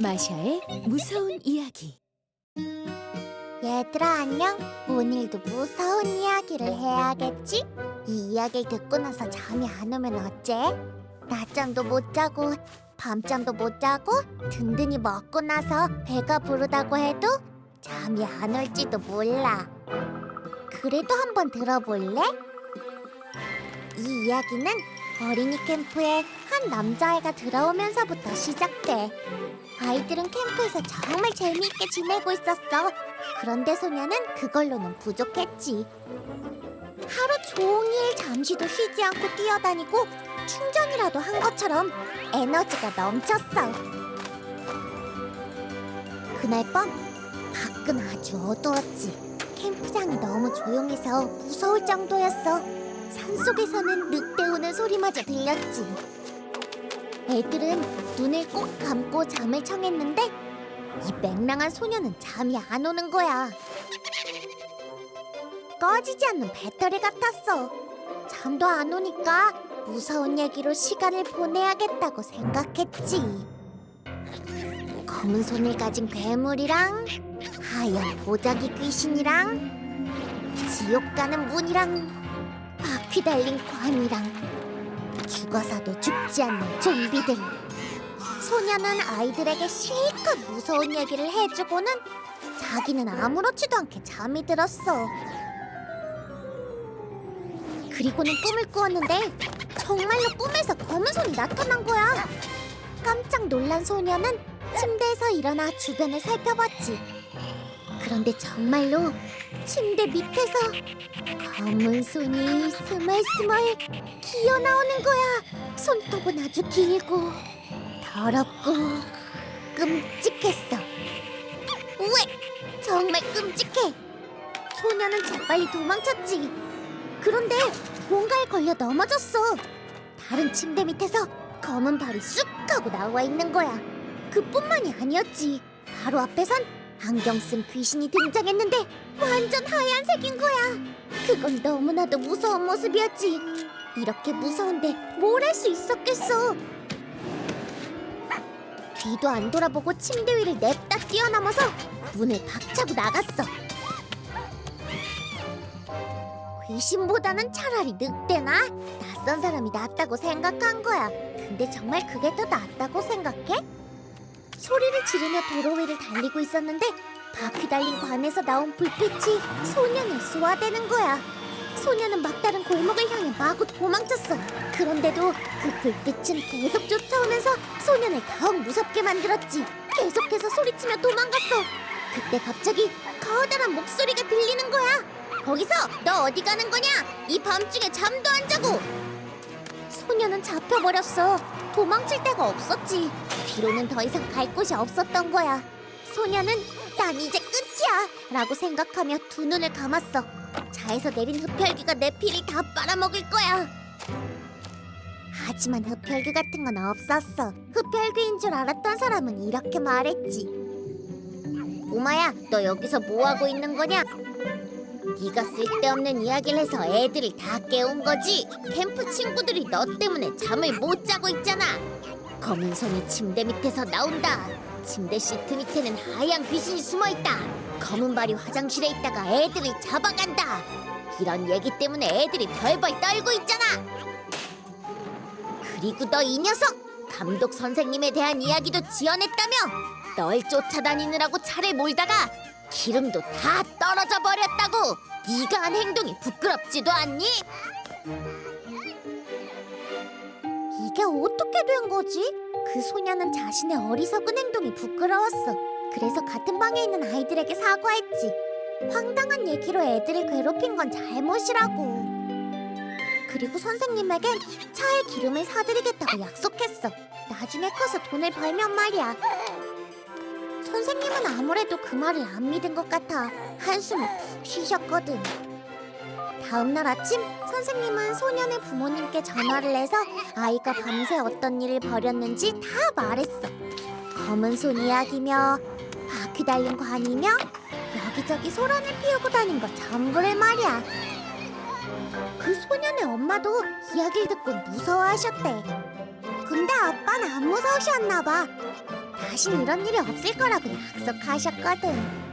마샤의 무서운 이야기. 얘들아 안녕? 오늘도 무서운 이야기를 해야겠지? 이 이야기를 듣고 나서 잠이 안 오면 어째? 낮잠도 못 자고 밤잠도 못 자고 든든히 먹고 나서 배가 부르다고 해도 잠이 안 올지도 몰라. 그래도 한번 들어볼래? 이 이야기는 어린이 캠프에 한 남자아이가 들어오면서부터 시작돼. 아이들은 캠프에서 정말 재미있게 지내고 있었어. 그런데 소녀는 그걸로는 부족했지. 하루 종일 잠시도 쉬지 않고 뛰어다니고 충전이라도 한 것처럼 에너지가 넘쳤어. 그날 밤 밖은 아주 어두웠지. 캠프장이 너무 조용해서 무서울 정도였어. 산속에서는 늑대 우는 소리마저 들렸지. 애들은 눈을 꼭 감고 잠을 청했는데 이 맹랑한 소녀는 잠이 안 오는 거야. 꺼지지 않는 배터리 같았어. 잠도 안 오니까 무서운 얘기로 시간을 보내야겠다고 생각했지. 검은 손을 가진 괴물이랑 하얀 보자기 귀신이랑 지옥 가는 문이랑 바퀴 달린 관이랑 죽어서도 죽지 않는 좀비들. 소녀는 아이들에게 실컷 무서운 얘기를 해주고는 자기는 아무렇지도 않게 잠이 들었어. 그리고는 꿈을 꾸었는데 정말로 꿈에서 검은 손이 나타난 거야. 깜짝 놀란 소녀는 침대에서 일어나 주변을 살펴봤지. 그런데 정말로 침대 밑에서 검은 손이 스멀스멀 기어나오는 거야. 손톱은 아주 길고 더럽고 끔찍했어. 왜? 정말 끔찍해. 소녀는 재빨리 도망쳤지. 그런데 뭔가에 걸려 넘어졌어. 다른 침대 밑에서 검은 발이 쑥 하고 나와 있는 거야. 그뿐만이 아니었지. 바로 앞에선 안경 쓴 귀신이 등장했는데 완전 하얀색인 거야. 그건 너무나도 무서운 모습이었지. 이렇게 무서운데 뭘 할 수 있었겠어. 뒤도 안 돌아보고 침대 위를 냅다 뛰어넘어서 문을 박차고 나갔어. 귀신보다는 차라리 늑대나 낯선 사람이 낫다고 생각한 거야. 근데 정말 그게 더 낫다고 생각해? 소리를 지르며 도로 위를 달리고 있었는데 바퀴 달린 관에서 나온 불빛이 소년을 쏘아대는 거야. 소년은 막다른 골목을 향해 마구 도망쳤어. 그런데도 그 불빛은 계속 쫓아오면서 소년을 더욱 무섭게 만들었지. 계속해서 소리치며 도망갔어. 그때 갑자기 커다란 목소리가 들리는 거야. 거기서 너 어디 가는 거냐? 이 밤중에 잠도 안 자고. 소년은 잡혀버렸어. 도망칠 데가 없었지. 뒤로는 더 이상 갈 곳이 없었던 거야. 소년은 난 이제 끝이야 라고 생각하며 두 눈을 감았어. 차에서 내린 흡혈귀가 내 피를 다 빨아먹을 거야. 하지만 흡혈귀 같은 건 없었어. 흡혈귀인 줄 알았던 사람은 이렇게 말했지. 꼬마야, 너 여기서 뭐하고 있는 거냐? 네가 쓸데없는 이야기를 해서 애들을 다 깨운 거지. 캠프 친구들이 너 때문에 잠을 못 자고 있잖아. 검은 손이 침대 밑에서 나온다. 침대 시트 밑에는 하얀 귀신이 숨어있다. 검은 발이 화장실에 있다가 애들을 잡아간다. 이런 얘기 때문에 애들이 벌벌 떨고 있잖아. 그리고 너 이 녀석! 감독 선생님에 대한 이야기도 지어냈다며. 널 쫓아다니느라고 차를 몰다가 기름도 다 떨어져 버렸다고. 네가 한 행동이 부끄럽지도 않니? 이게 어떻게 된 거지? 그 소녀는 자신의 어리석은 행동이 부끄러웠어. 그래서 같은 방에 있는 아이들에게 사과했지. 황당한 얘기로 애들을 괴롭힌 건 잘못이라고. 그리고 선생님에겐 차에 기름을 사드리겠다고 약속했어. 나중에 커서 돈을 벌면 말이야. 선생님은 아무래도 그 말을 안 믿은 것 같아 한숨을 푹 쉬셨거든. 다음날 아침 선생님은 소년의 부모님께 전화를 해서 아이가 밤새 어떤 일을 벌였는지 다 말했어. 검은 손 이야기며 바퀴 달린 관이며 여기저기 소란을 피우고 다닌 거 전부를 말이야. 그 소년의 엄마도 이야기를 듣고 무서워하셨대. 근데 아빠는 안 무서우셨나 봐. 다신 이런 일이 없을 거라고 약속하셨거든.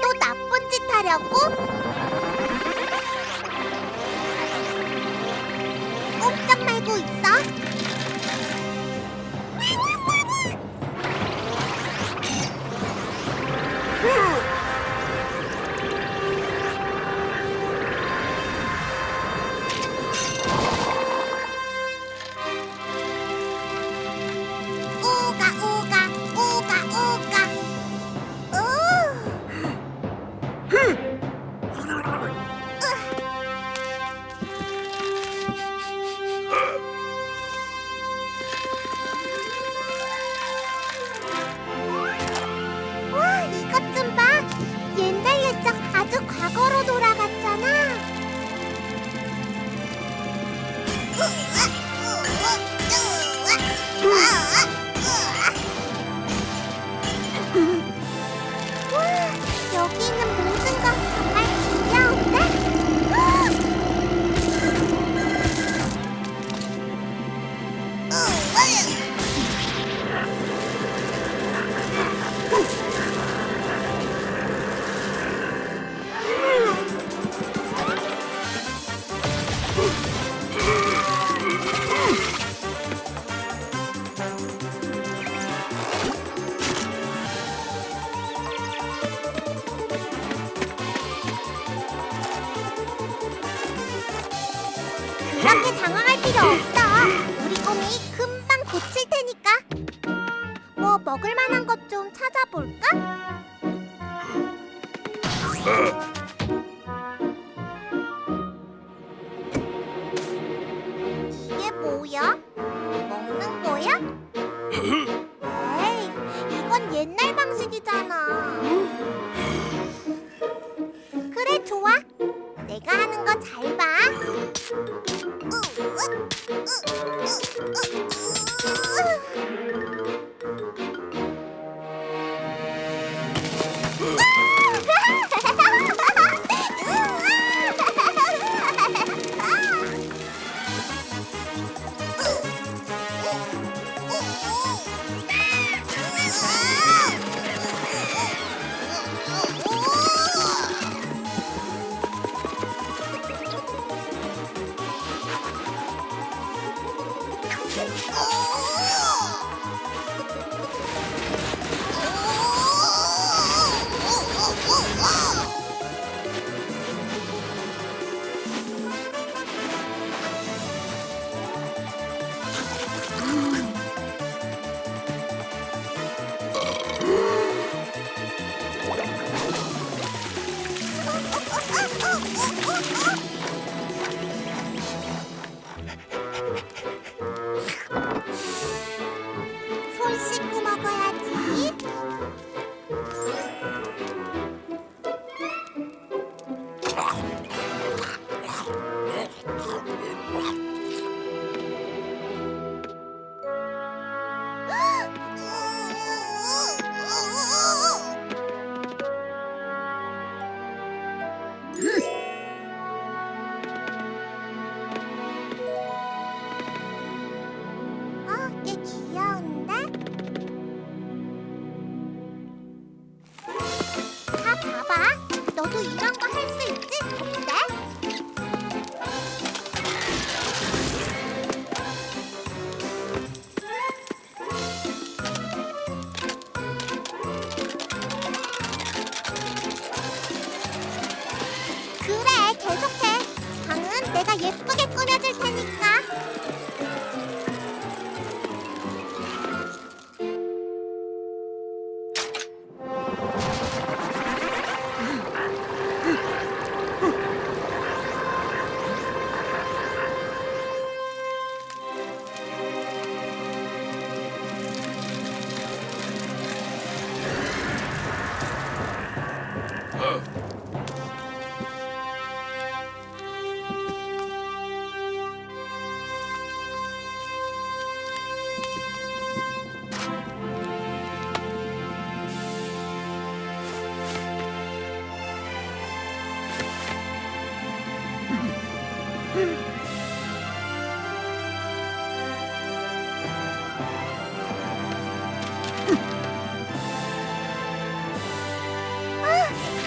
또 나쁜 짓 하려고? 꼼짝 말고 있어. 오가 오가 오가 오가. 와, 이것 좀 봐. 옛날 옛적 아주 과거로 돌아갔잖아. 와, 여기 있는 모든 건 정말 귀여운데? 그렇게 당황할 필요 없어. 우리 곰이 금방 고칠 테니까. 뭐 먹을 만한 것 좀 찾아볼까? 이게 뭐야? 먹는 거야? 에이, 이건 옛날 방식이잖아. 그래, 좋아. 내가 하는 거 잘 봐.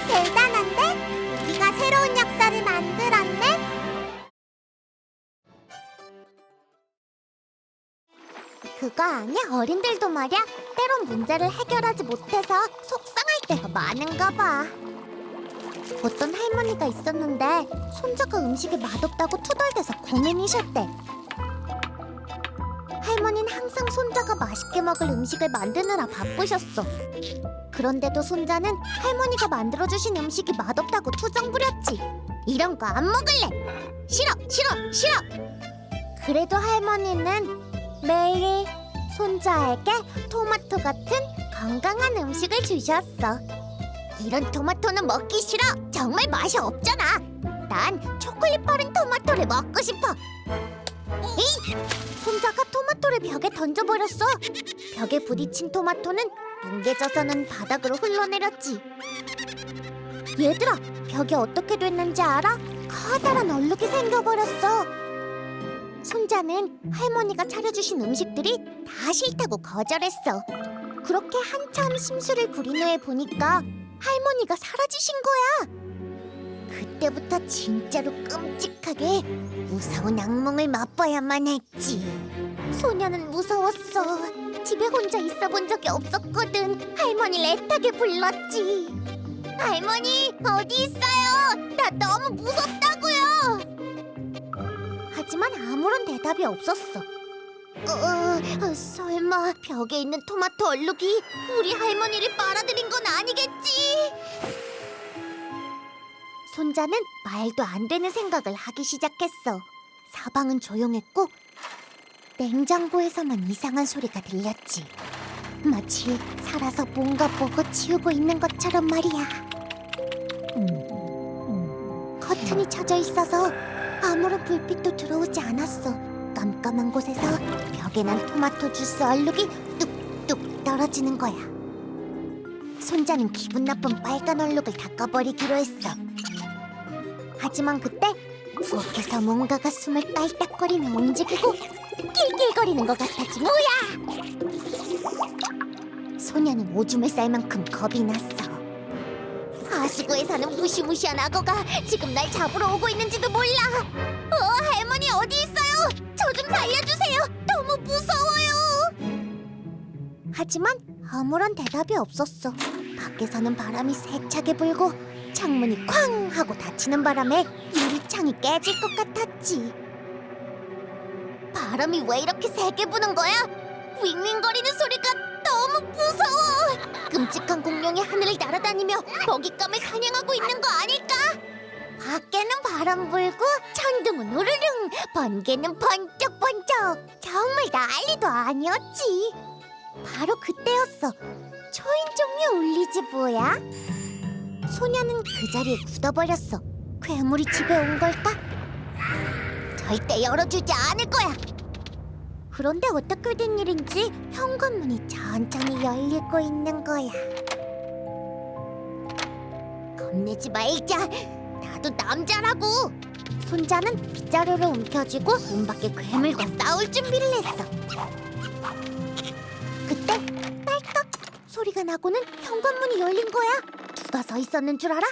대단한데? 우리가 새로운 역사를 만들었네? 그거 아니야? 어른들도 말이야 때론 문제를 해결하지 못해서 속상할 때가 많은가 봐. 어떤 할머니가 있었는데 손자가 음식이 맛없다고 투덜대서 고민이셨대. 할머니는 항상 손자가 맛있게 먹을 음식을 만드느라 바쁘셨어. 그런데도 손자는 할머니가 만들어주신 음식이 맛없다고 투정 부렸지. 이런 거 안 먹을래! 싫어! 싫어! 싫어! 그래도 할머니는 매일 손자에게 토마토 같은 건강한 음식을 주셨어. 이런 토마토는 먹기 싫어! 정말 맛이 없잖아! 난 초콜릿 바른 토마토를 먹고 싶어! 에이! 손자가 토마토를 벽에 던져버렸어. 벽에 부딪힌 토마토는 뭉개져서는 바닥으로 흘러내렸지. 얘들아, 벽에 어떻게 됐는지 알아? 커다란 얼룩이 생겨버렸어. 손자는 할머니가 차려주신 음식들이 다 싫다고 거절했어. 그렇게 한참 심술을 부린 후에 보니까 할머니가 사라지신 거야. 그때부터 진짜로 끔찍하게 무서운 악몽을 맛봐야만 했지. 소녀는 무서웠어. 집에 혼자 있어 본 적이 없었거든. 할머니를 애타게 불렀지. 할머니, 어디 있어요? 나 너무 무섭다고요. 하지만 아무런 대답이 없었어. 설마 벽에 있는 토마토 얼룩이 우리 할머니를 빨아들인 건 아니겠지? 손자는 말도 안 되는 생각을 하기 시작했어. 사방은 조용했고 냉장고에서만 이상한 소리가 들렸지. 마치 살아서 뭔가 보고 치우고 있는 것처럼 말이야. 커튼이 쳐져 있어서 아무런 불빛도 들어오지 않았어. 깜깜한 곳에서 벽에 난 토마토 주스 얼룩이 뚝뚝 떨어지는 거야. 손자는 기분 나쁜 빨간 얼룩을 닦아버리기로 했어. 하지만 그때 부엌에서 뭔가가 숨을 딸딱거리며 움직이고 낄낄거리는 것 같았지. 뭐야! 소녀는 오줌을 쌀 만큼 겁이 났어. 하수구에 사는 무시무시한 악어가 지금 날 잡으러 오고 있는지도 몰라. 할머니 어디 있어요? 저 좀 살려주세요. 너무 무서워요. 하지만 아무런 대답이 없었어. 밖에서는 바람이 세차게 불고 창문이 쾅 하고 닫히는 바람에 유리창이 깨질 것 같았지. 바람이 왜 이렇게 세게 부는 거야? 윙윙거리는 소리가 너무 무서워. 끔찍한 공룡이 하늘을 날아다니며 먹잇감을 사냥하고 있는 거 아닐까? 밖에는 바람 불고 천둥은 우르릉, 번개는 번쩍번쩍. 정말 난리도 아니었지. 바로 그때였어. 초인종이 울리지 뭐야? 소녀는 그 자리에 굳어버렸어. 괴물이 집에 온 걸까? 절대 열어주지 않을 거야. 그런데 어떻게 된 일인지 현관문이 천천히 열리고 있는 거야. 겁내지 말자. 나도 남자라고. 손자는 빗자루로 움켜쥐고 문 밖에 괴물과 싸울 준비를 했어. 그때 딸깍 소리가 나고는 현관문이 열린 거야. 누가 서 있었는 줄 알아?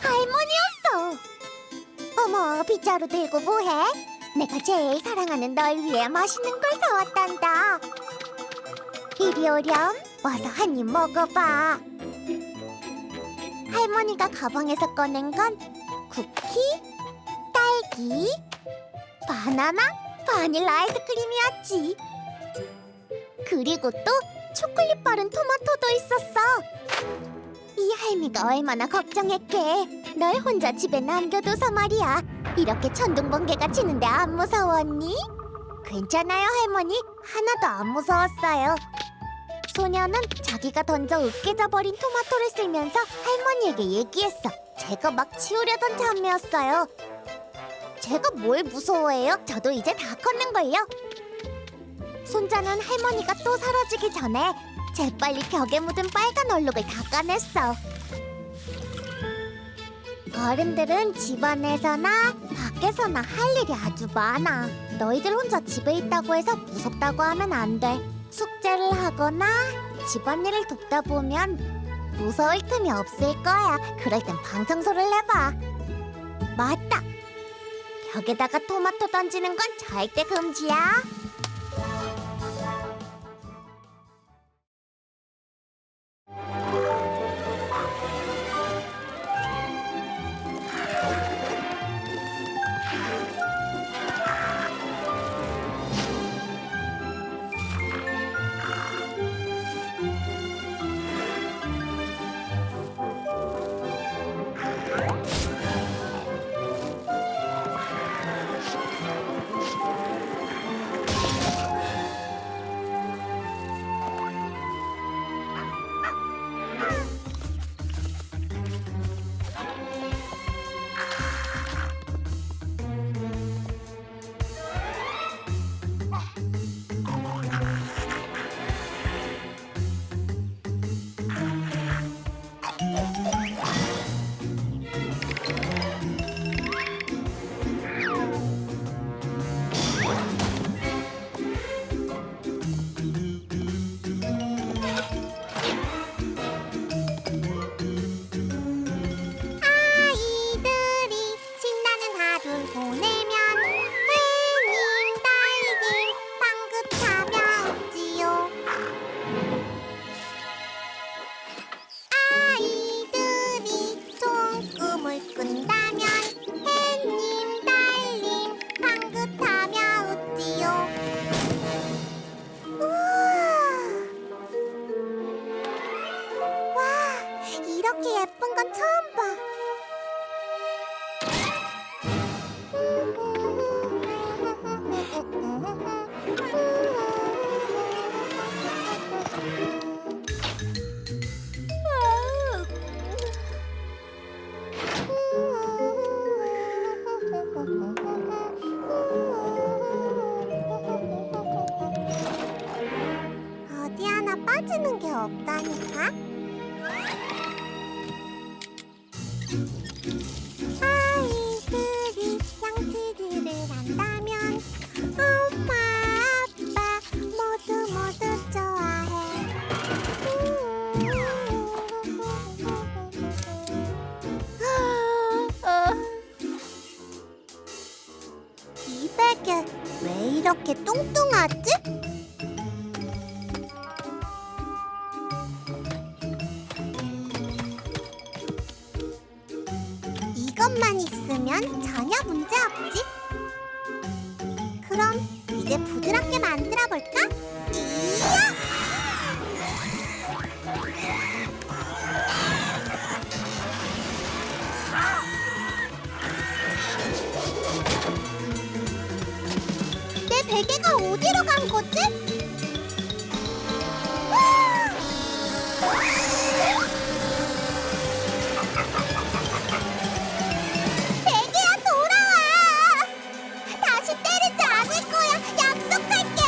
할머니였어. 어머, 빗자루 들고 뭐해? 내가 제일 사랑하는 널 위해 맛있는 걸 사왔단다. 이리 오렴. 와서 한 입 먹어봐. 할머니가 가방에서 꺼낸 건 쿠키, 딸기, 바나나, 바닐라 아이스크림이었지. 그리고 또 초콜릿 바른 토마토도 있었어. 이 할미가 얼마나 걱정했게. 널 혼자 집에 남겨둬서 말이야. 이렇게 천둥번개가 치는데 안 무서웠니? 괜찮아요, 할머니. 하나도 안 무서웠어요. 소녀는 자기가 던져 으깨져버린 토마토를 쓸면서 할머니에게 얘기했어. 제가 막 치우려던 참이었어요. 제가 뭘 무서워해요? 저도 이제 다 컸는걸요. 손자는 할머니가 또 사라지기 전에 재빨리 벽에 묻은 빨간 얼룩을 닦아냈어. 어른들은 집안에서나 밖에서나 할 일이 아주 많아. 너희들 혼자 집에 있다고 해서 무섭다고 하면 안 돼. 숙제를 하거나 집안일을 돕다 보면 무서울 틈이 없을 거야. 그럴 땐 방 청소를 해봐. 맞다! 벽에다가 토마토 던지는 건 절대 금지야. 이렇게 예쁜 건 처음 봐. 어디 하나 빠지는 게 없다니까? 아이들이 양치기를 한다면 엄마, 아빠 모두 좋아해. 이 베개 왜 이렇게 뚱뚱하지? 이것만 있으면 전혀 문제 없지. 그럼 이제 부드럽게 만들어 볼까? 이야! 내 베개가 어디로 간 거지? 베개야, 돌아와! 다시 때리지 않을 거야. 약속할게.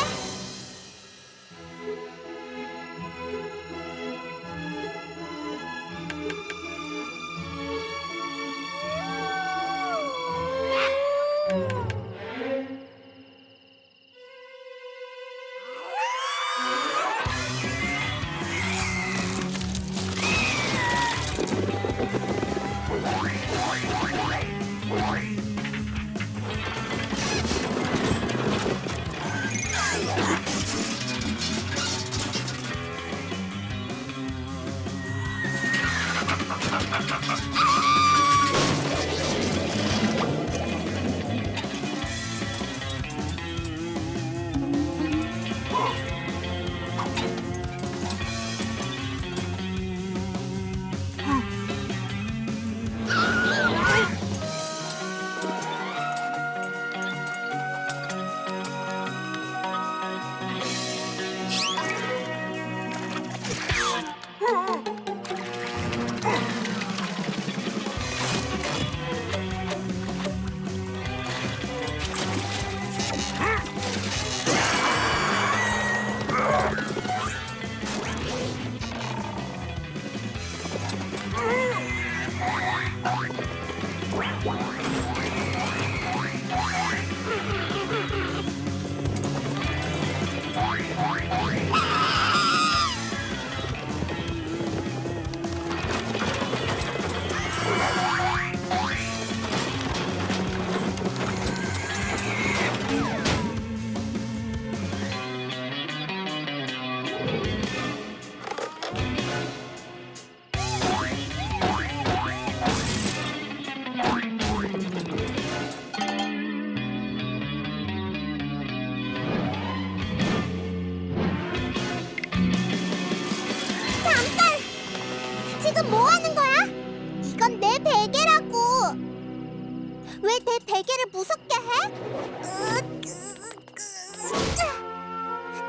베개를 무섭게 해?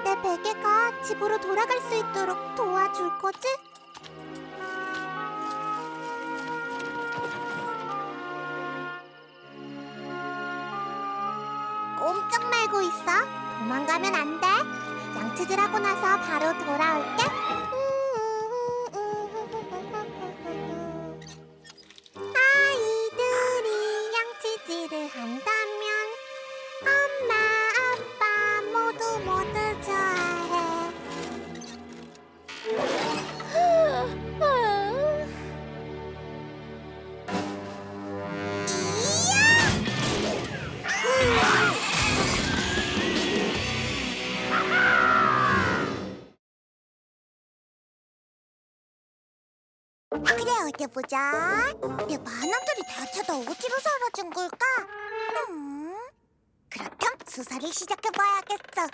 내 베개가 집으로 돌아갈 수 있도록 도와줄 거지? 꼼짝 말고 있어. 도망가면 안 돼. 양치질하고 나서 바로 돌아올게. 아이들이 양치질을 한다면 엄마, 아빠 모두 좋아해. 그래, 어디 보자. 내 만화들이 대체 다 어디로 사라진 걸까? 그렇다면 수사를 시작해봐야겠어.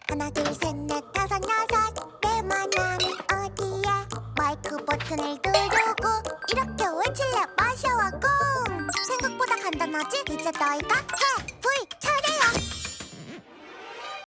하나, 둘, 셋, 넷, 다섯, 여섯. 내 만화는 어디에? 마이크 버튼을 누르고 이렇게 외칠래. 마셔와 공. 생각보다 간단하지? 이제 너희가 해.